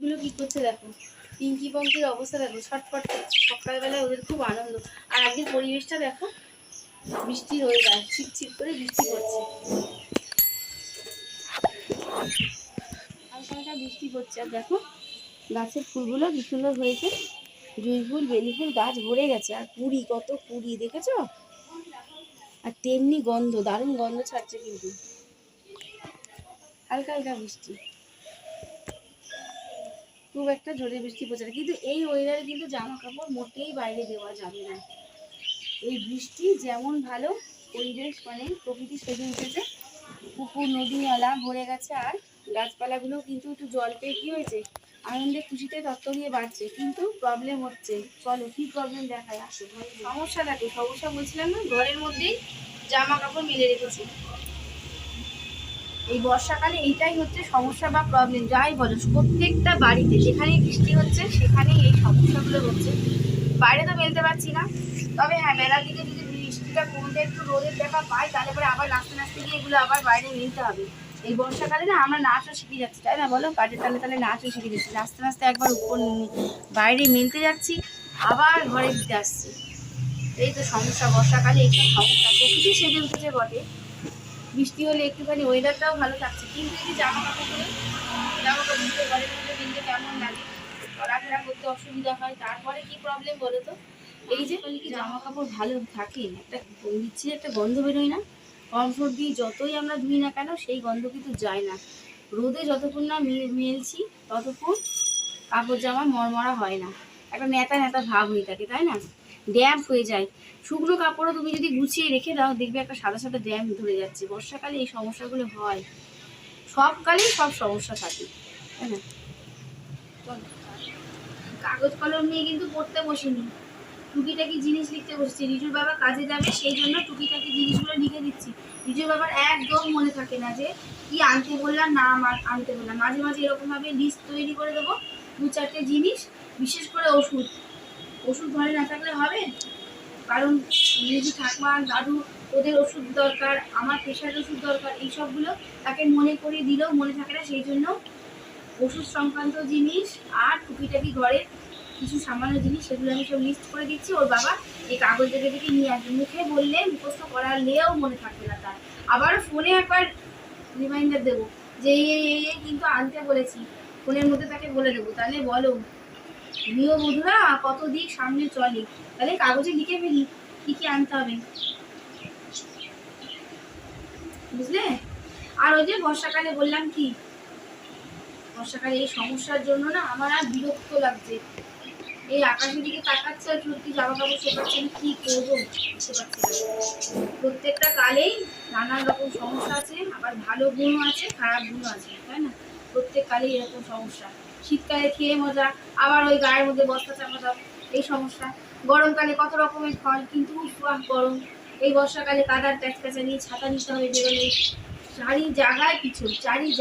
পিঙ্কিগুলো কি করছে দেখো, পিঙ্কি পঙ্কির অবস্থা দেখো, ছটফট করছে। সকালবেলায় ওদের খুব আনন্দ। আর আজকের পরিবেশটা দেখো, বৃষ্টির ওয়েদার, ছিপছিপ করে বৃষ্টি পড়ছে, হালকা হালকা বৃষ্টি পড়ছে। আর দেখো গাছের ফুলগুলো কি সুন্দর হয়েছে, জুঁই ফুল, বেলি ফুল, গাছ ভরে গেছে। আর কুড়ি, কত কুড়ি দেখেছো? আর তেমনি গন্ধ, দারুণ গন্ধ ছাড়ছে। কিন্তু হালকা হালকা বৃষ্টি, খুব একটা জোরে বৃষ্টি পড়ছে না। কিন্তু এই ওয়েদারে কিন্তু জামা কাপড় মোটেই বাইরে দেওয়া যাবে না। এই বৃষ্টি যেমন ভালো পরিবেশ, মানে প্রকৃতি সেজে উঠেছে, পুকুর নদী নালা ভরে গেছে। আর গাছপালাগুলো কিন্তু একটু জল পেয়ে কী হয়েছে, আনন্দে খুশিতে তত্ত্ব দিয়ে বাড়ছে। কিন্তু প্রবলেম হচ্ছে, চলো কী প্রবলেম দেখায়, আসো। সমস্যা দেখো, সমস্যা বলছিলাম না, ঘরের মধ্যেই জামা কাপড় মেলে রেখেছি। এই বর্ষাকালে এইটাই হচ্ছে সমস্যা বা প্রবলেম, যাই বলো। প্রত্যেকটা বাড়িতে যেখানেই বৃষ্টি হচ্ছে সেখানেই এই সমস্যাগুলো হচ্ছে। বাইরে তো মেলতে পারছি না, তবে হ্যাঁ বেলার দিকে যদি বৃষ্টিটা কমতে একটু রোদের দেখা পাই, তাহলে পরে আবার নাচতে নাচতে গিয়ে এগুলো আবার বাইরে মেলতে হবে। এই বর্ষাকালে না আমরা নাচও শিখে যাচ্ছি, তাই না বলো? কাজের তালে তালে নাচও শিখে যাচ্ছি, নাচতে নাচতে একবার উপর বাইরে মেলতে যাচ্ছি, আবার ঘরে দিতে আসছি। এই তো সমস্যা বর্ষাকালে, এইসব সমস্যা। প্রকৃতি সেজে উঠেছে বটে, বৃষ্টি হলে একটুখানি ওয়েদারটাও ভালো থাকছে। কিন্তু এই যে জামা কাপড়গুলো, জামা কাপড়গুলো ঘরের মধ্যে মিলতে কেমন লাগে, চলাফেরা করতে অসুবিধা হয়। তারপরে কি প্রবলেম বলো তো, এই যে কি জামা কাপড় ভালো থাকে, একটা বিচ্ছিরি একটা গন্ধ বেরোয় না? কমফোর্ট দিয়ে যতই আমরা ধুই না কেন, সেই গন্ধ কিন্তু যায় না। রোদে যতক্ষণ না মেলছি ততক্ষণ কাপড় জামা মরমরা হয় না, একটা নেতা নেতা ভাব হয়ে থাকে, তাই না? ড্যাম্প হয়ে যায়। শুকনো কাপড়ও তুমি যদি গুছিয়ে রেখে দাও, দেখবে একটা সাদা সাদা ড্যাম্প ধরে যাচ্ছে। বর্ষাকালে এই সমস্যাগুলো হয়, সব কালেই সব সমস্যা থাকে, তাই না? কাগজ কলম নিয়ে কিন্তু পড়তে বসিনি, টুকিটাকি জিনিস লিখতে বসছি। রিজুর বাবা কাজে যাবে, সেই জন্য টুকিটাকি জিনিসগুলো লিখে দিচ্ছি। রিজুর বাবার একদম মনে থাকে না যে কি আনতে বললাম না আনতে বললাম। মাঝে মাঝে এরকমভাবে লিস্ট তৈরি করে দেবো, 2-4টে জিনিস, বিশেষ করে ওষুধ। ওষুধ ঘরে না থাকলে হবে? কারণ রিজু ঠাকুমা দাদু ওদের ওষুধ দরকার, আমার প্রেশার ওষুধ দরকার, এই সবগুলো তাকে মনে করিয়ে দিলেও মনে থাকে না। সেই জন্য ওষুধ সংক্রান্ত জিনিস আর টুকিটাকি ঘরের কিছু সামান্য জিনিস, সেগুলো আমি সব লিস্ট করে দিচ্ছি। ওর বাবা এই কাগজ দেখে দেখে নিয়ে আসবে, মুখে বললে মুখস্থ করালেও মনে থাকবে না তার। আবার ফোনে একবার রিমাইন্ডার দেবো যে এই কিন্তু আনতে বলেছি, ফোনের মধ্যে তাকে বলে দেবো। তাহলে বলো গৃহবধূরা কত দিক সামনে চলে, তাহলে কাগজে লিখে ফেলি কি কি আনতে হবে, বুঝলে? আর ওই যে বর্ষাকালে বললাম কি, বর্ষাকালে এই সমস্যার জন্য না আমার আর বিরক্ত লাগছে। এই আকাশের দিকে তাকাচ্ছে আর সত্যি জামা কাপড় শোকাচ্ছে না, কি করবো বুঝতে পারছি না। প্রত্যেকটা কালেই নানান রকম সমস্যা আছে, আবার ভালো গুণও আছে, খারাপ গুণও আছে, তাই না? প্রত্যেক কালেই এরকম সমস্যা। শীতকালে খেয়ে মজা, আবার ওই গায়ের মধ্যে বস্তা চাপা দাও, এই সমস্যা। গরমকালে কত রকমের ফল, কিন্তু গরম। এই বর্ষাকালে কাদার প্যাচপ্যাচা নিয়ে ছাতা নিতে হবে বেরোলে, চারি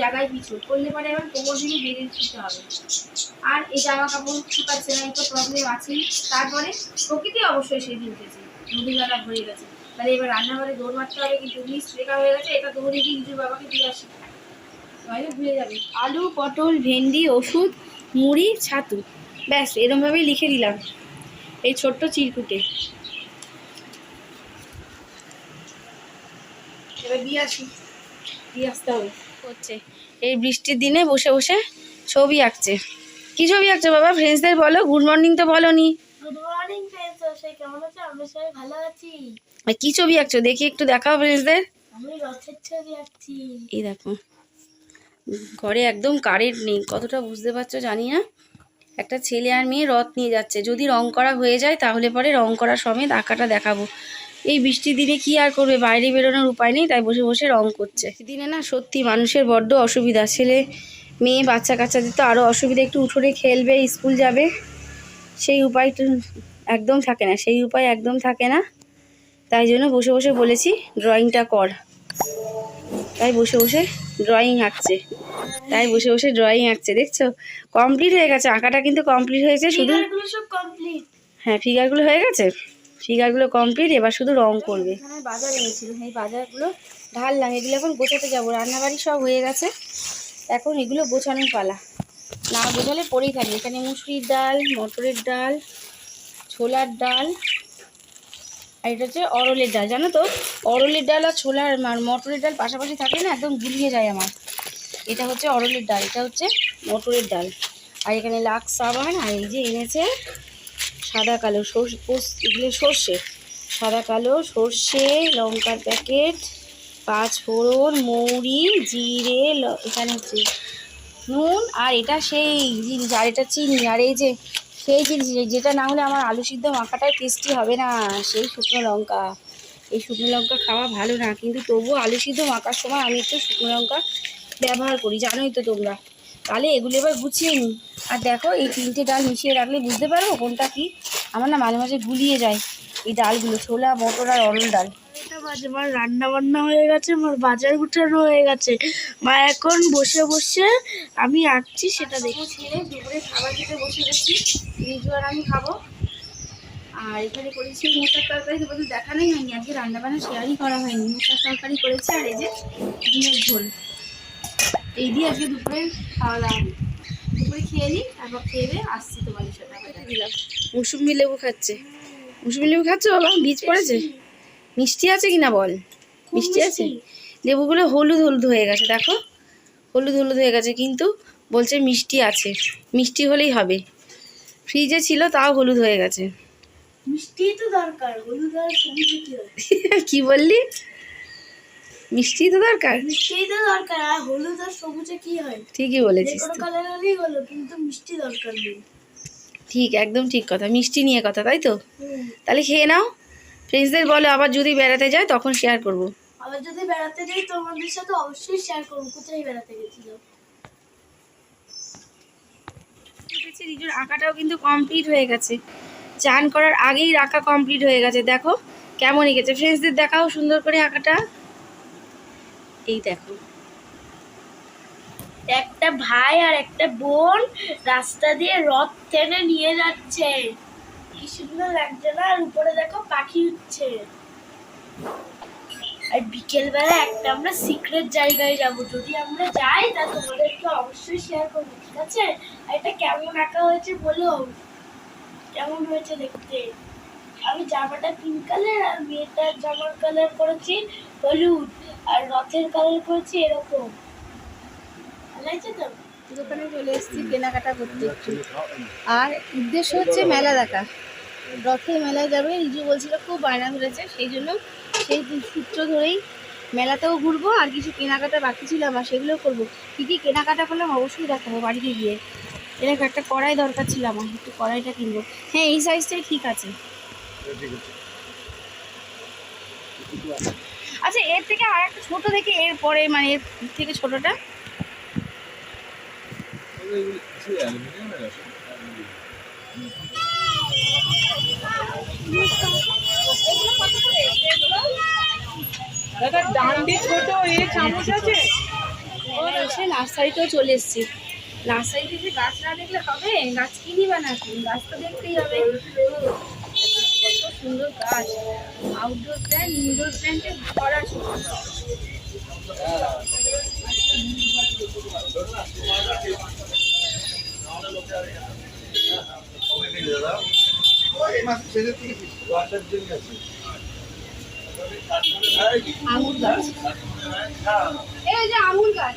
জায়গায় পিছল করলে পরে এবার কোমর ভেঙে বেরিয়ে দিতে হবে। আর এই জামা কাপড় শুকাচ্ছে না, এই তো প্রবলেম আছেই। তারপরে প্রকৃতি অবশ্যই সেদিন উঠেছে, নদী নালা ভরে গেছে। তাহলে এবার রান্নাঘরে দৌড় মারতে হবে, কিন্তু লিস্ট লেখা হয়ে গেছে, এটা দৌড়ে গিয়ে নিজের বাবাকে দিয়ে আসি, নইলে ভুলে যাবে। আলু, পটল, ভেন্ডি, ওষুধ, মুড়ি, ছাতু, ব্যাস এরমভাবেই লিখে দিলাম এই ছোট্ট চিরকুটে। এবার দিয়ে আসতে হবে হচ্ছে। এই বৃষ্টির দিনে বসে বসে ছবি আঁকছে। কি ছবি আঁকছো বাবা? ফ্রেন্ডসদের বলো, গুড মর্নিং তো বলো নি। গুড মর্নিং ফ্রেন্ডস, কেমন আছো? আমরা সবাই ভালো আছি। কি ছবি আঁকছো দেখি, একটু দেখাও ফ্রেন্ডসদের। আমি রথের ছবি আঁকছি। এই দেখো, ঘরে একদম কারেন্ট নেই, কতটা বুঝতে পারছো জানি না। একটা ছেলে আর মেয়ে রথ নিয়ে যাচ্ছে, যদি রং করা হয়ে যায় তাহলে পরে রং করা সমেত আঁকাটা দেখাবো। এই বৃষ্টির দিনে কি আর করবে, বাইরে বেরোনোর উপায় নেই, তাই বসে বসে রং করছে। দিনে না সত্যি মানুষের বড্ড অসুবিধা, ছেলে মেয়ে বাচ্চা কাচ্চাদের তো আরও অসুবিধা। একটু উঠোনে খেলবে, স্কুল যাবে, সেই উপায় একদম থাকে না, সেই উপায় একদম থাকে না। তাই জন্য বসে বসে বলেছি ড্রয়িংটা কর, তাই বসে বসে ড্রয়িং আঁকছে। দেখছো, কমপ্লিট হয়ে গেছে আঁকাটা, কিন্তু কমপ্লিট হয়েছে শুধু। সব কমপ্লিট। হ্যাঁ, ফিগারগুলো হয়ে গেছে, ফিগারগুলো কমপ্লিট, এবার শুধু রং করবে। বাজার এনেছিল, এই বাজারগুলো ঢাললাম, এগুলো এখন গোছাতে যাবো। রান্নাবাড়ি সব হয়ে গেছে, এখন এগুলো গোছানোর পালা। না বোঝালে পড়েই থাকবে। এখানে মুসুরির ডাল, মটরের ডাল, ছোলার ডাল, আর এটা হচ্ছে অরলের ডাল। জানো তো, অরলের ডাল আর ছোলার আর মটরের ডাল পাশাপাশি থাকলে না একদম গুলিয়ে যায় আমার। এটা হচ্ছে অরলের ডাল, এটা হচ্ছে মটরের ডাল। আর এখানে লাক্স সাবান, আর এই যে এনেছে সাদা কালো এগুলো সর্ষে, সাদা কালো সর্ষে, লঙ্কার প্যাকেট, 5 ফোড়ন, মৌরি, জিরে, এখানে হচ্ছে নুন, আর এটা সেই জিনিস, আর এটা চিনি, আর এই যে সেই জিনিস যেটা না হলে আমার আলু সিদ্ধ মাখাটাই টেস্টি হবে না, সেই শুকনো লঙ্কা। এই শুকনো লঙ্কা খাওয়া ভালো না, কিন্তু তবুও আলু সিদ্ধ মাখার সময় আমি একটু শুকনো লঙ্কা ব্যবহার করি, জানোই তো তোমরা। তাহলে এগুলো এবার গুছিয়ে নিই। আর দেখো এই 3টে ডাল মিশিয়ে রাখলে বুঝতে পারবো কোনটা কি। আমার না মাঝে মাঝে গুলিয়ে যায় এই ডালগুলো, ছোলা, মটর আর অরল ডাল। এটা বাজে, আমার রান্না বান্না হয়ে গেছে, আমার বাজার গুটানো হয়ে গেছে। মা এখন বসে বসে আমি আঁকছি সেটা দেখি। ছেড়ে দুপুরে খাবার খেতে বসে গেছি, রিজু আর আমি খাবো। আর এখানে করেছি মোটার তরকারি, তোমাদের দেখানোই হয়নি, আজকে রান্নাবান্না শেয়ারই করা হয়নি। মোটার তরকারি করেছে, আর এই যে ডিমের ঝোল, এই দিয়ে আজকে দুপুরে খাওয়া দাওয়া। দুপুরে খেয়ে নিই, তারপর খেয়ে দিয়ে আসছি তোমাদের সাথে। দিলাম মৌসুমি লেবু খাচ্ছে। মৌসুমি লেবু খাচ্ছে বাবা, বীজ পড়েছে। মিষ্টি আছে কিনা বল, মিষ্টি আছে? লেবুগুলো হলুদ হলুদ হয়ে গেছে, দেখো হলুদ হলুদ হয়ে গেছে, কিন্তু বলছে মিষ্টি আছে, মিষ্টি হলেই হবে। ফ্রিজে ছিল তাও হলুদ হয়ে গেছে। মিষ্টি তো দরকার, হলুদ আর সবুজ কি হয়? কি বললি? মিষ্টি তো দরকার, মিষ্টি তো দরকার, আর হলুদ আর সবুজে কি হয়? ঠিকই বলেছিস কোনো তো। কালার হলেই হলো, কিন্তু মিষ্টি দরকার নেই। ঠিক, একদম ঠিক কথা, মিষ্টি নিয়ে কথা, তাই তো? তাহলে খেয়ে নাও, ফ্রেন্ডসদের বলো আবার যদি বেড়াতে যায় তখন শেয়ার করব। আবার যদি বেড়াতে যাই তোমাদের সাথে অবশ্যই শেয়ার করবো কোথায় বেড়াতে গেছিল। রিজুর আঁকাটাও কিন্তু কমপ্লিট হয়ে গেছে, চান করার আগেই আঁকা কমপ্লিট হয়ে গেছে। দেখো কেমন এঁকেছে, ফ্রেন্ডসদের দেখাও সুন্দর করে আঁকাটা। এই দেখো, একটা ভাই আর একটা বোন রাস্তা দিয়ে রথ টেনে নিয়ে যাচ্ছে, কি সুন্দর লাগছে না? আর উপরে দেখো পাখি উঠছে। আর বিকেলবেলা একটা আমরা সিক্রেট জায়গায় যাব, যদি আমরা যাই তা তোমাদেরকে অবশ্যই শেয়ার করবো, ঠিক আছে? আর এটা কেমন আঁকা হয়েছে বলো, কেমন হয়েছে দেখতে? আমি জামাটা পিঙ্ক কালার, আর মেয়েটার জামার কালার করেছি হলুদ, আর রথের কালার করেছি এরকম। ভালো হয়েছে তো? দোকানে চলে এসেছি কেনাকাটা করতে একটু, আর উদ্দেশ্য হচ্ছে মেলা দেখা। রথে মেলায় যাবে, রিজু বলছিল, খুব বায়না ধরেছে, সেই জন্য সেই সূত্র ধরেই মেলাতেও ঘুরবো, আর কিছু কেনাকাটা বাকি ছিল আমার, সেগুলোও করবো। কী কী কেনাকাটা করলাম অবশ্যই দেখাবো বাড়িতে গিয়ে। এরকম একটা কড়াই দরকার ছিল আমার, একটু কড়াইটা কিনবো। হ্যাঁ, এই সাইজটাই ঠিক আছে। আচ্ছা, এর থেকে আর একটা ছোটো দেখে, এর পরে মানে এর থেকে ছোটোটা। দাদা ডান্ডি ছোট এই চামচ আছে? এসে নার্সারিতেও চলে এসেছি। নার্সারিতে যে গাছ না দেখলে হবে, গাছ কিনি বা না কিনি, গাছ তো দেখতেই হবে। কত সুন্দর গাছ, আউটডোর প্ল্যান্ট, ইনডোর প্ল্যান্টে ভরা। আঙুর গাছ, এই যে আঙুর গাছ।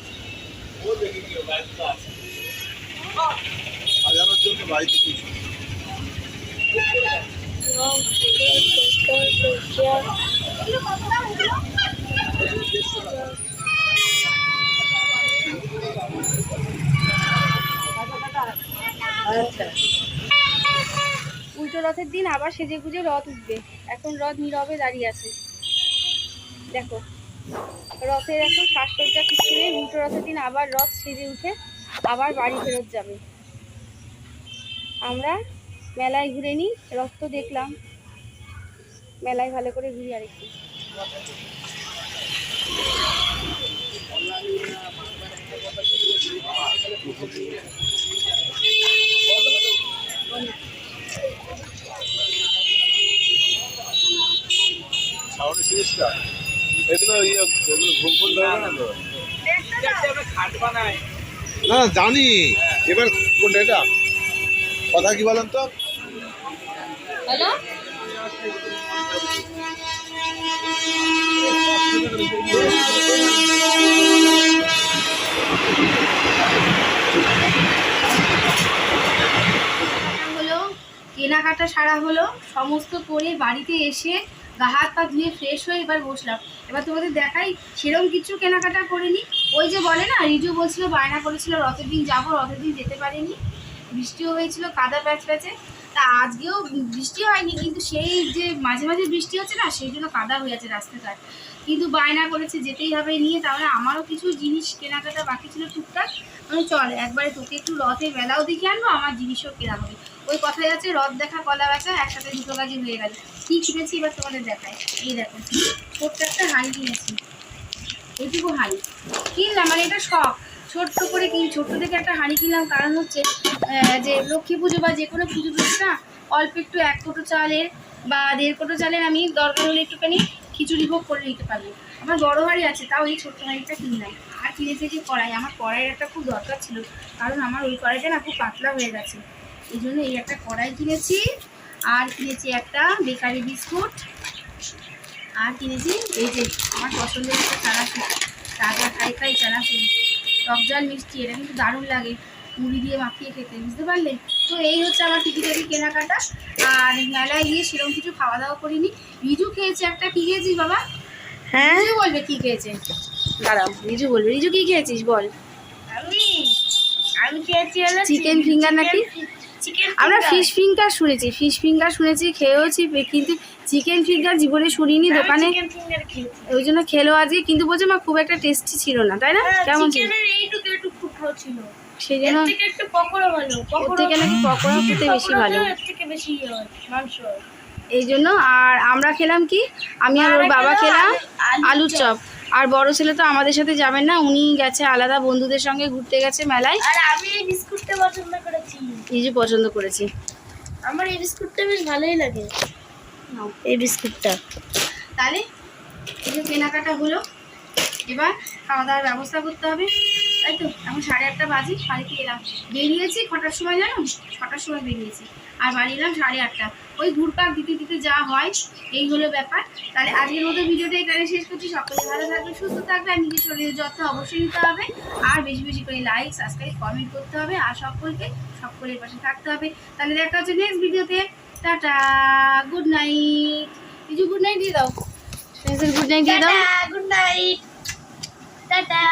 উল্টো রথের দিন আবার সেজে গুজে রথ উঠবে। এখন রথ নীরবে দাঁড়িয়ে আছে, দেখো রথের এখন সাজসজ্জা কিছু নেই। উল্টো রথের দিন আবার রথ সেজে উঠে আবার বাড়ি ফেরত যাবে। আমরা মেলায় ঘুরে নিই, রথ তো দেখলাম, মেলায় ভালো করে ঘুরি আরেকটু। না জানি এবার কোনটা এটা কথা কি বলেন তো? হ্যালো, হলো কেনাকাটা সারা হলো, সমস্ত করে বাড়িতে এসে গা হাত পা ধুয়ে ফ্রেশ হয়ে এবার বসলাম। এবার তোমাদের দেখাই, সেরকম কিছু কেনাকাটা করিনি। ওই যে বলে না, রিজু বলছিল বায়না করেছিল রথের দিন যাবো, রথের দিন যেতে পারিনি, বৃষ্টিও হয়েছিল, কাদা প্যাচ প্যাচে। তা আজকেও বৃষ্টি হয়নি, কিন্তু সেই যে মাঝে মাঝে বৃষ্টি হচ্ছে না, সেই জন্য কাদা হয়ে আছে রাস্তাঘাট। কিন্তু বায়না করেছে যেতেই হবে নিয়ে, তাহলে আমারও কিছু জিনিস কেনাকাটা বাকি ছিল টুকটাক। আমি চল একবারে তোকে একটু রথের মেলাও দেখে আনবো, আমার জিনিসও কেনা হবে। ওই কথাই আছে, রথ দেখা কলা বেচা, একসাথে দুটো কাজই হয়ে গেল। কী কিনেছি এবার তোমাদের দেখায়। এই দেখো, ছোট্ট একটা হাঁড়ি কিনেছি, এইটুকু হাঁড়ি কিনলাম, মানে এটা শখ। ছোট্ট করে ছোট্ট থেকে একটা হাঁড়ি কিনলাম, কারণ হচ্ছে যে লক্ষ্মী পুজো বা যে কোনো পুজো টুজো না, অল্প একটু 1 কোটো চালের বা 1.5 কোটো চালের আমি দরকার হলে একটুখানি খিচুড়ি ভোগ করে নিতে পারবো। আমার বড় হাঁড়ি আছে, তাও এই ছোট্ট হাঁড়িটা কিনলাম। আর কিনেছে যে কড়াই, আমার কড়াইয়ের একটা খুব দরকার ছিল, কারণ আমার ওই কড়াইটা না খুব পাতলা হয়ে গেছে, এই জন্য এই একটা কড়াই কিনেছি। আর কিনেছি একটা বেকারি বিস্কুট, আর কিনেছি এই যে আমার পছন্দের একটা চানাচুর, তাজা খাই খাই চানাচুর, টকঝাল মিষ্টি, এটা কিন্তু দারুণ লাগে মুড়ি দিয়ে মাখিয়ে খেতে, বুঝতে পারলে? তো এই হচ্ছে আমার টিকিটাকি কেনাকাটা। আর মেলায় গিয়ে সেরকম কিছু খাওয়া দাওয়া করিনি। রিজু খেয়েছে একটা, কি খেয়েছিস বাবা? হ্যাঁ, রিজু বলবে কি খেয়েছে, দাঁড়াও রিজু বলবে। রিজু কি খেয়েছিস বল? আমি খেয়েছি হলো চিকেন ফিঙ্গার নাকি? চিকেন। আমরা ফিশ ফিঙ্গার শুনেছি, ফিশ ফিঙ্গার শুনেছি, খেয়েওছি, কিন্তু চিকেন ফিঙ্গার জীবনে শুনিনি দোকানে, চিকেন ফিঙ্গার খেয়েছি। ওই জন্য খেলো আজকে। কিন্তু বলছে মা খুব একটা টেস্টি ছিল না, তাই না? কেমন ছিল? চিকেনের এইটুকু একটু টুকরো ছিল, সেই এর জন্য থেকে একটু পকোড়া ভালো, ওর থেকে নাকি পকোড়া খেতে বেশি ভালো, এর থেকে বেশি ইয়ে হয়, মাংস হয়। এই জন্য। আর আমরা খেলাম কি, আমি আর ওর বাবা খেলাম আলুর চপ। আর বড় ছেলে তো আমাদের সাথে যাবেন না, উনি গেছে আলাদা বন্ধুদের সঙ্গে ঘুরতে গেছে মেলায়। আর আমি এই বিস্কুটটা পছন্দ করেছি, রিজু পছন্দ করেছি। আমার এই বিস্কুটটা বেশ ভালোই লাগে, এই বিস্কুটটা। তাহলে এই যে কেনাকাটা হলো, এবার খাওয়া দাওয়ার ব্যবস্থা করতে হবে, তাই তো? এখন 8:30 বাজে, বাড়িতে এলাম, বেরিয়েছি কটার সময় জানো? 6টার সময় বেরিয়েছি, আর বাড়ি এলাম 8:30। ওই ঘুরপাক দিতে দিতে যা হয়, এই হলো ব্যাপার। তাহলে আজকের মতো ভিডিওটা এখানে শেষ করছি। সকলে ভালো থাকবে, সুস্থ থাকবে, আর নিজের শরীরের যত্ন অবশ্যই নিতে হবে। আর বেশি বেশি করে লাইক, সাবস্ক্রাইব, কমেন্ট করতে হবে, আর সকলের পাশে থাকতে হবে। তাহলে দেখা হচ্ছে নেক্সট ভিডিওতে। Tata, good night. কিছু গুড নাইট দিয়ে দাও, গুড নাইট দিয়ে দাও। Good night, tata.